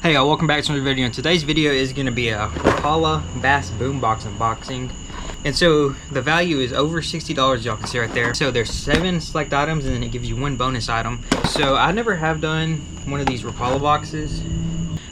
Hey y'all, welcome back to another video. And today's video is going to be a Rapala Bass Boom Box unboxing. And so the value is over $60, y'all can see right there. So there's 7 select items and then it gives you 1 bonus item. So I never have done one of these Rapala boxes.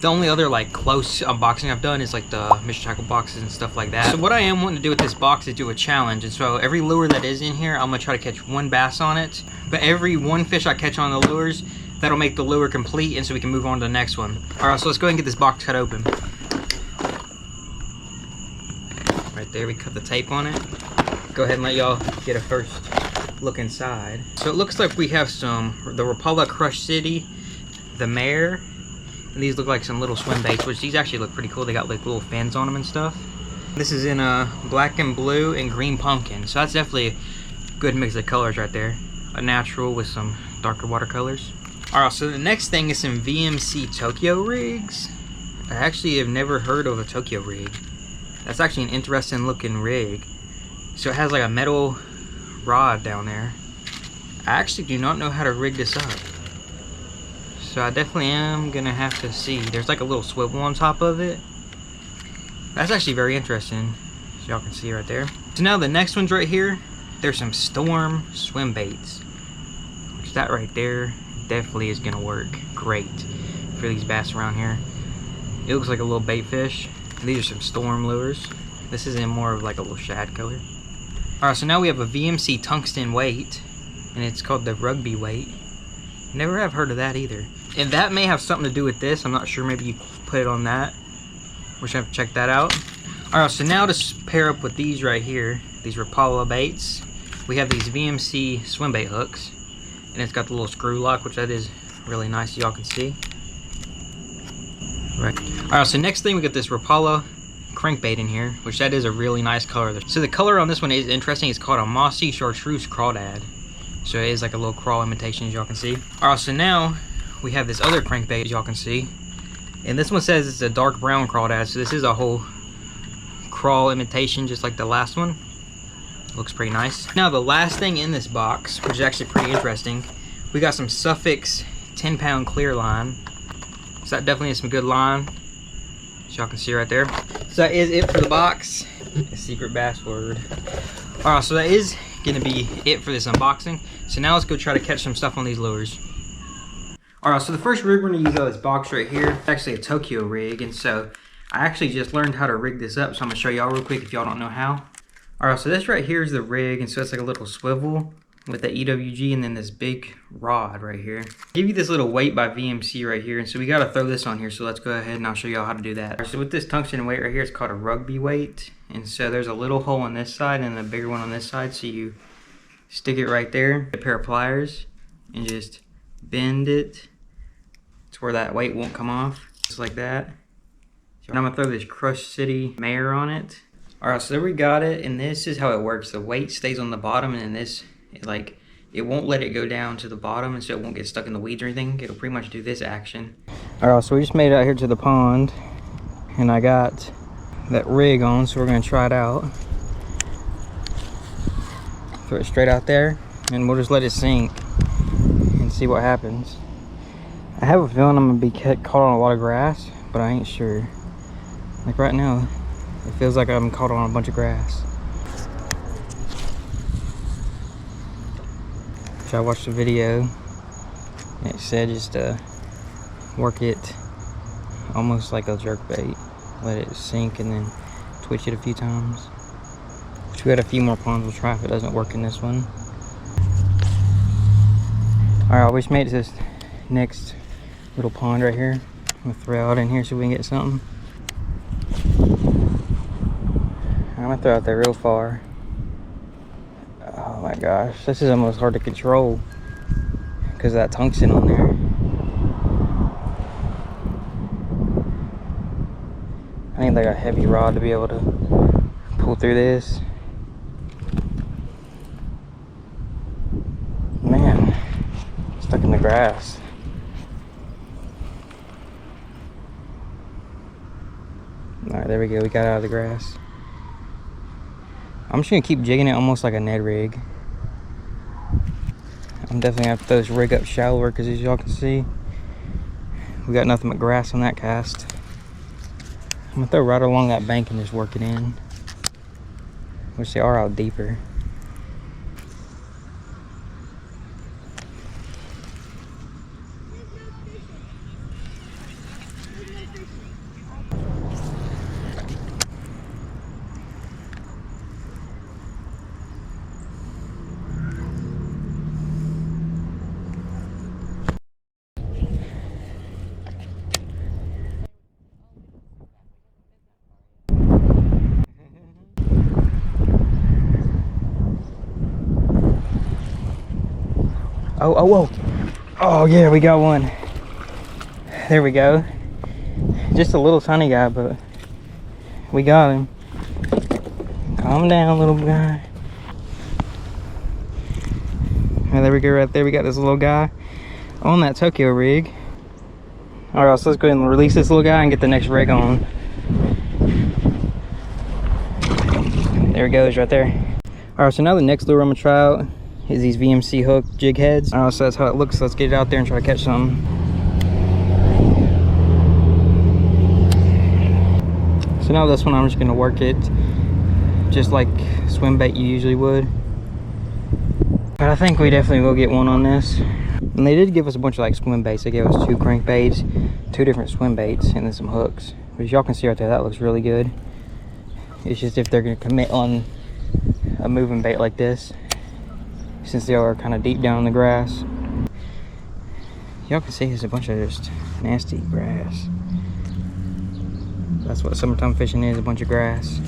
The only other like close unboxing I've done is like the Mr. Tackle boxes and stuff like that. So what I am wanting to do with this box is do a challenge. And so every lure that is in here, I'm going to try to catch 1 bass on it. But every 1 fish I catch on the lures, that'll make the lure complete, and so we can move on to the next one. Alright, so let's go ahead and get this box cut open. Right there, we cut the tape on it. Go ahead and let y'all get a first look inside. So it looks like we have the Rapala Crush City, the Mare, and these look like some little swim baits, which these actually look pretty cool. They got like little fins on them and stuff. This is in black and blue and green pumpkin, so that's definitely a good mix of colors right there. A natural with some darker watercolors. Alright, so the next thing is some VMC Tokyo rigs. I actually have never heard of a Tokyo rig. That's actually an interesting looking rig. So it has like a metal rod down there. I actually do not know how to rig this up. So I definitely am gonna have to see. There's like a little swivel on top of it. That's actually very interesting. So y'all can see right there. So now the next one's right here. There's some Storm swim baits. Which that right there definitely is gonna work great for these bass around here. It looks like a little bait fish. These are some Storm lures. This is in more of like a little shad color. Alright, so now we have a VMC tungsten weight, and it's called the rugby weight. Never have heard of that either. And that may have something to do with this. I'm not sure, maybe you put it on that. We're gonna have to check that out. Alright, so now to pair up with these right here, these Rapala baits, we have these VMC swim bait hooks. And it's got the little screw lock, which that is really nice, y'all can see. Right. Alright, so next thing we got this Rapala crankbait in here, which that is a really nice color. So the color on this one is interesting. It's called a mossy chartreuse crawdad. So it is like a little crawl imitation, as y'all can see. Alright, so now we have this other crankbait, as y'all can see. And this one says it's a dark brown crawdad, so this is a whole crawl imitation, just like the last one. Looks pretty nice. Now the last thing in this box, which is actually pretty interesting, we got some Suffix 10-pound clear line. So that definitely is some good line, as y'all can see right there. So that is it for the box. A secret bass word. Alright, so that is gonna be it for this unboxing. So now let's go try to catch some stuff on these lures. Alright, so the first rig we're gonna use out of this box right here is actually a Tokyo rig, and so I actually just learned how to rig this up, so I'm gonna show y'all real quick if y'all don't know how. Alright, so this right here is the rig, and so it's like a little swivel with the EWG and then this big rod right here. Give you this little weight by VMC right here, and so we gotta throw this on here, so let's go ahead and I'll show y'all how to do that. So with this tungsten weight right here, it's called a rugby weight, and so there's a little hole on this side and a bigger one on this side, so you stick it right there, a pair of pliers, and just bend it to where that weight won't come off, just like that. So I'm gonna throw this Crush City Mare on it. Alright, so there we got it, and this is how it works. The weight stays on the bottom, and then this, it won't let it go down to the bottom, and so it won't get stuck in the weeds or anything. It'll pretty much do this action. Alright, so we just made it out here to the pond, and I got that rig on, so we're going to try it out. Throw it straight out there, and we'll just let it sink and see what happens. I have a feeling I'm going to be caught on a lot of grass, but I ain't sure. Like right now, it feels like I'm caught on a bunch of grass. So I watched the video, and it said just work it almost like a jerkbait. Let it sink and then twitch it a few times. Which we got a few more ponds we'll try if it doesn't work in this one. Alright, we just made it to this next little pond right here. I'm gonna throw out in here so we can get something. I'm gonna throw out there real far. Oh my gosh, this is almost hard to control because of that tungsten on there. I need like a heavy rod to be able to pull through this. Man, stuck in the grass. Alright, there we go, we got out of the grass. I'm just gonna keep jigging it almost like a Ned rig. I'm definitely gonna have to throw this rig up shallower because as y'all can see, We got nothing but grass on that cast. I'm gonna throw right along that bank and just work it in, which they are out deeper. Oh, oh yeah, we got one. There we go. Just a little tiny guy, but we got him. Calm down, little guy. And there we go, right there. We got this little guy on that Tokyo rig. All right, so let's go ahead and release this little guy and get the next rig on. There he goes, right there. All right, so now the next lure I'm gonna try out is these VMC hook jig heads. All right, so that's how it looks. Let's get it out there and try to catch something. So now this one, I'm just gonna work it just like swim bait you usually would. But I think we definitely will get one on this. And they did give us a bunch of like swim baits. They gave us 2 crankbaits, 2 different swim baits, and then some hooks. But as y'all can see right there, that looks really good. It's just if they're gonna commit on a moving bait like this, since they are kind of deep down in the grass. Y'all can see there's a bunch of just nasty grass. That's what summertime fishing is, a bunch of grass.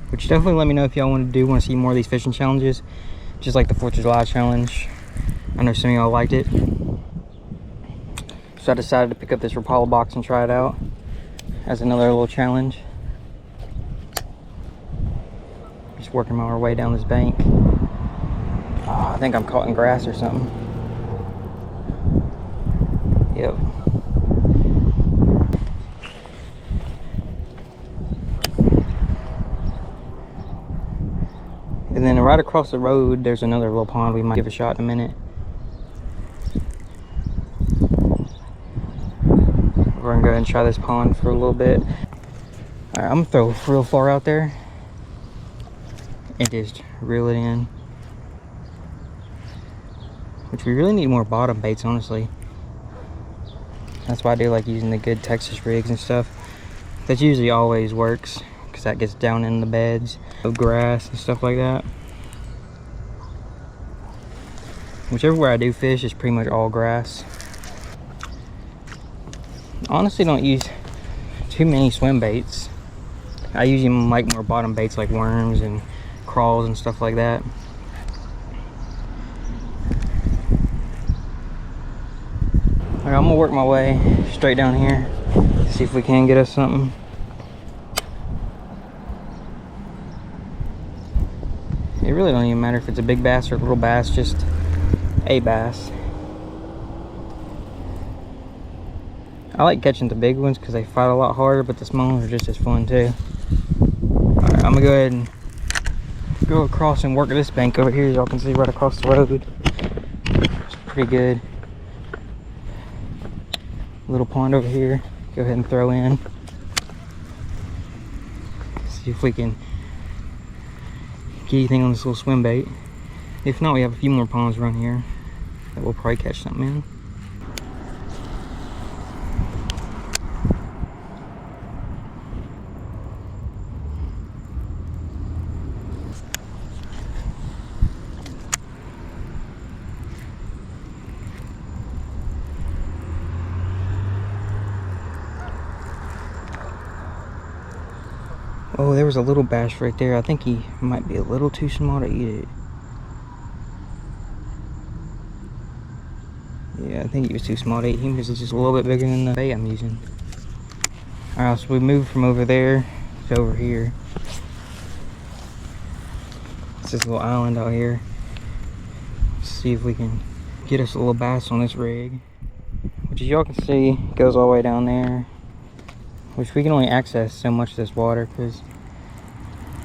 Which definitely let me know if y'all want to see more of these fishing challenges, just like the 4th of July challenge. I know some of y'all liked it. So I decided to pick up this Rapala box and try it out as another little challenge. Just working my way down this bank. Oh, I think I'm caught in grass or something. Yep. And then right across the road, there's another little pond we might give a shot in a minute. We're gonna go ahead and try this pond for a little bit. All right, I'm gonna throw real far out there and just reel it in. Which we really need more bottom baits, honestly. That's why I do like using the good Texas rigs and stuff. That usually always works, because that gets down in the beds of grass and stuff like that. Whichever way I do fish is pretty much all grass. Honestly, don't use too many swim baits. I usually like more bottom baits like worms and crawls and stuff like that. Alright, I'm gonna work my way straight down here, see if we can get us something. It really don't even matter if it's a big bass or a little bass, just a bass. I like catching the big ones because they fight a lot harder, but the small ones are just as fun too. Alright, I'm gonna go ahead and go across and work this bank over here. Y'all can see right across the road. It's pretty good. Little pond over here. Go ahead and throw in. See if we can get anything on this little swim bait. If not, we have a few more ponds around here that we'll probably catch something in. Oh, there was a little bass right there. I think he might be a little too small to eat it. Yeah, I think he was too small to eat him because he's just a little bit bigger than the bait I'm using. Alright, so we moved from over there to over here. It's this little island out here. Let's see if we can get us a little bass on this rig. Which, as y'all can see, goes all the way down there. which we can only access so much of this water because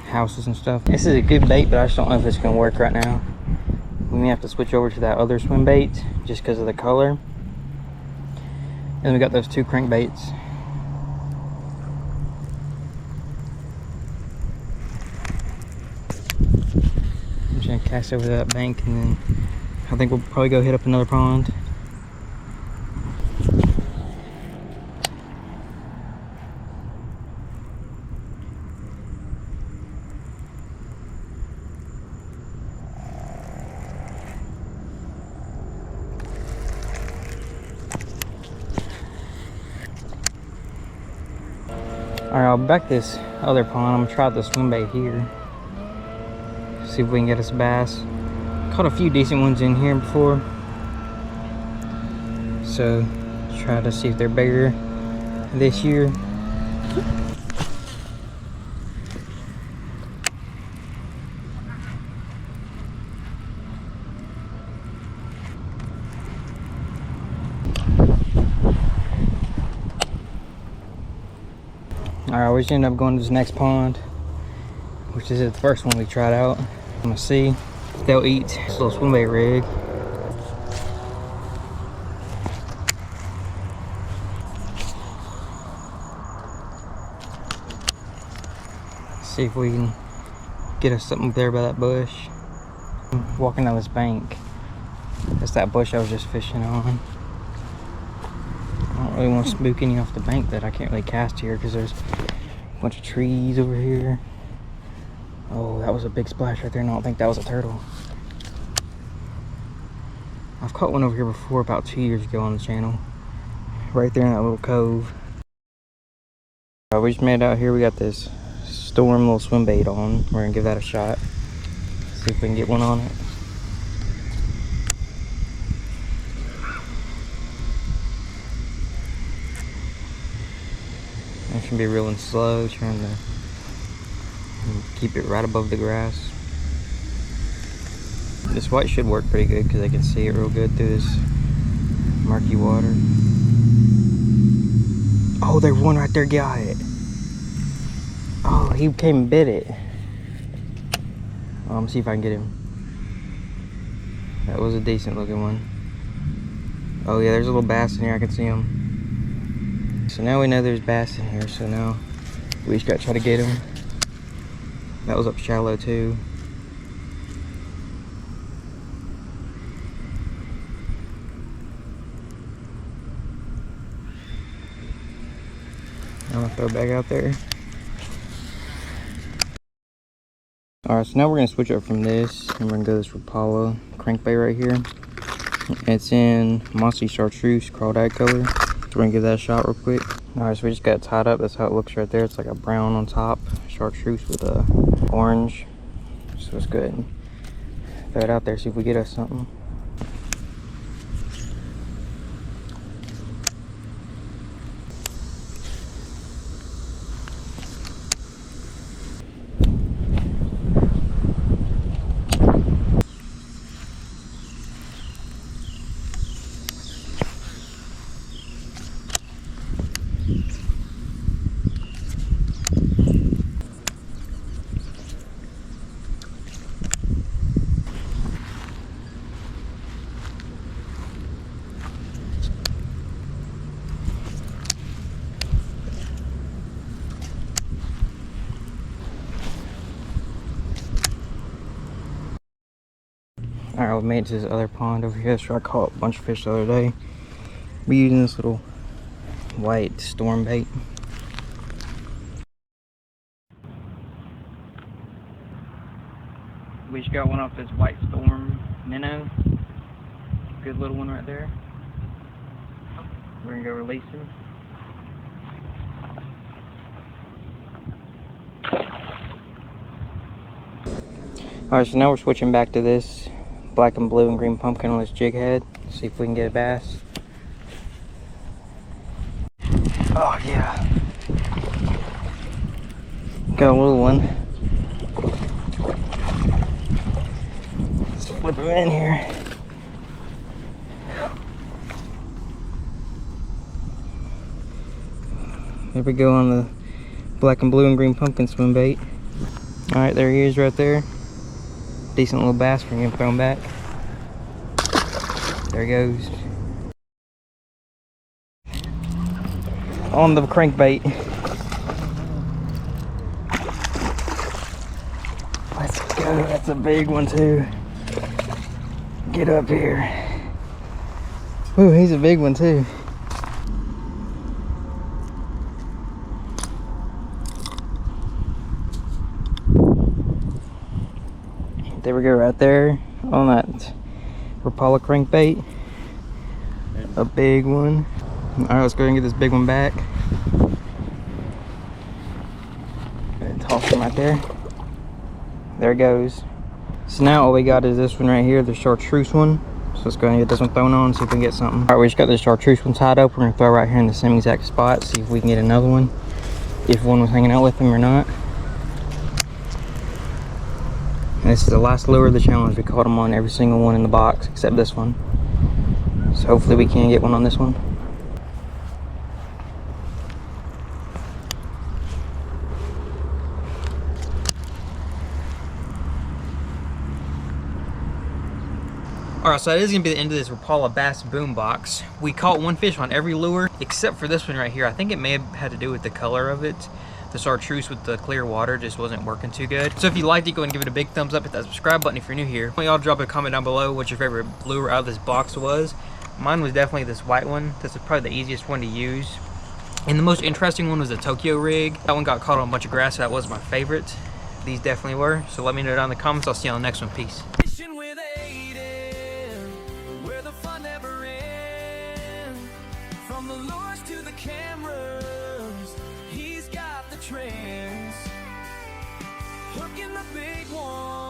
houses and stuff. This is a good bait, but I just don't know if it's gonna work right now. We may have to switch over to that other swim bait just because of the color. And we got those 2 crankbaits. I'm just gonna cast over that bank, and then I think we'll probably go hit up another pond. Alright, I'll back this other pond. I'm gonna try the swim bait here. See if we can get us a bass. Caught a few decent ones in here before. So, try to see if they're bigger this year. Alright, we just ended up going to this next pond, which is the first one we tried out. I'm gonna see if they'll eat this little swim bait rig. See if we can get us something there by that bush. I'm walking down this bank. That's that bush I was just fishing on. I don't really want to spook any off the bank that I can't really cast here because there's a bunch of trees over here. Oh, that was a big splash right there, and I don't think that was a turtle. I've caught one over here before about 2 years ago on the channel. Right there in that little cove. We just made it out here. We got this storm little swim bait on. We're gonna give that a shot. See if we can get one on it. I should be reeling slow, trying to keep it right above the grass. This white should work pretty good because I can see it real good through this murky water. Oh, there's one right there, got it. Oh, he came and bit it. I'm gonna see if I can get him. That was a decent looking one. Oh yeah, there's a little bass in here, I can see him. So now we know there's bass in here, so now we just gotta try to get him. That was up shallow too. I'm gonna throw it back out there. Alright, so now we're gonna switch up from this and we're gonna go to this Rapala crankbait right here. It's in mossy chartreuse crawdad color. So we're gonna give that a shot real quick. Alright, so we just got it tied up. That's how it looks right there. It's like a brown on top, chartreuse with a orange. So it's good. Throw it out there, see if we get us something. Alright, we made it to this other pond over here. So I caught a bunch of fish the other day. We're using this little white storm bait. We just got one off this white storm minnow. Good little one right there. We're gonna go release him. Alright, so now we're switching back to this black and blue and green pumpkin on this jig head. See if we can get a bass. Oh yeah. Got a little one. Let's flip him in here. There we go on the black and blue and green pumpkin swim bait. Alright, there he is right there. Decent little bass for him to throw him back. There he goes. On the crankbait. Let's go. That's a big one too. Get up here. Ooh, he's a big one too. There we go, right there on that Rapala crankbait. A big one. Alright, let's go ahead and get this big one back. And toss him right there. There it goes. So now all we got is this one right here, the chartreuse one. So let's go ahead and get this one thrown on, see if we can get something. Alright, we just got this chartreuse one tied up. We're gonna throw right here in the same exact spot, see if we can get another one. If one was hanging out with him or not. And this is the last lure of the challenge. We caught them on every single one in the box except this one. So hopefully we can get one on this one. Alright, so that is going to be the end of this Rapala Bass Boom Box. We caught one fish on every lure except for this one right here. I think it may have had to do with the color of it. The chartreuse with the clear water just wasn't working too good. So if you liked it, go ahead and give it a big thumbs up. Hit that subscribe button if you're new here. Y'all drop a comment down below what your favorite lure out of this box was. Mine was definitely this white one. This is probably the easiest one to use. And the most interesting one was the Tokyo rig. That one got caught on a bunch of grass, so that was my favorite. These definitely were. So let me know down in the comments. I'll see you on the next one. Peace. From the lures to the cameras, he's got the trends, hooking the big one.